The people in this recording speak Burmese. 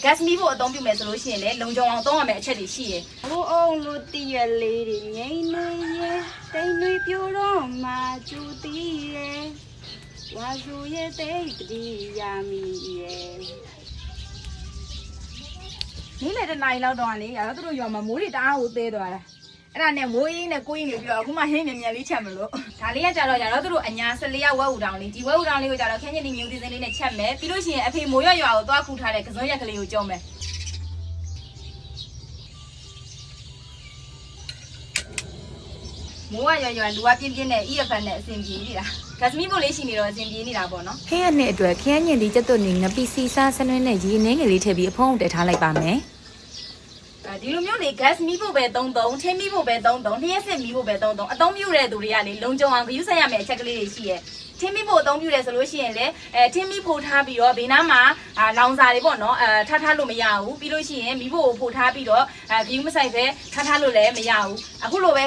gas မီးဖို့အသုံးပြုမယ်ဆိုလို့ရှိရင်လည်းလုံခြုံအောင်သုံးရမယ့်အချက်တွေရှိရယ် ဘိုးအောင်လို့တည့်ရလေးတွေငိမ့်နေရဲ့တိမ်တွေပြိုတော့မှကျူတည်ရဲ့ဝါစုရဲ့တိတ်ပတိရမီရဲ့ နေ့လေတစ်နာရီလောက်တော့လေရတော့သူတို့ရွာမှာမိုးတွေတအားကိုသေးသွားတာအဲ့ဒါနဲ့မိုးရင်းနဲ့ကိုင်းနေပြီးတော့အခုမှဟင်းမြန်မြန်လေးချက်မလို့ဒါလေးကကြတော့သူတို့အညာ14ရက်ဝက်ဦးတောင်လေးဒီဝက်ဦးတောင်လေးကိုကြတော့ခင်းချင်းဒီမျိုးဒီစင်းလေးနဲ့ချက်မယ်ပြီးလို့ရှိရင်အဖေမိုးရွာကိုသွားခူထားတဲ့ကစွန်းရက်ကလေးကိုကျုံမယ်မိုးရွာလူကပြင်းပြင်းနဲ့ EFN နဲ့အဆင်ပြေနေတာဂတ်မီးဖို့လေးရှိနေတော့အဆင်ပြေနေတာပေါ့နော် ခင်းရနှစ်အတွက်ခင်းညင်ဒီကျက်သွတ်နေငပိစီစားဆနွင်းနဲ့ရေနှင်းငယ်လေးထည့်ပြီးအဖုံးတက်ထားလိုက်ပါမယ် ဒီလိုမျိုးလေ gas မီးဖို့ပဲ33ထင်းမီးဖို့ပဲ33လျှက်စစ်မီးဖို့ပဲ33အသုံးပြုတဲ့သူတွေကလေလုံခြုံအောင်ဂရုစိုက်ရမယ့်အချက်ကလေးတွေရှိရဲ့ထင်းမီးဖို့အသုံးပြုတယ်ဆိုလို့ရှိရင်လေထင်းမီးဖို့ထားပြီးတော့ဘေးနားမှာလောင်စာတွေပေါ့နော်ထားလို့မရဘူးပြီးလို့ရှိရင်မီးဖို့ကိုဖို့ထားပြီးတော့ဂရုမစိုက်ပဲထားလို့လည်းမရဘူးအခုလိုပဲ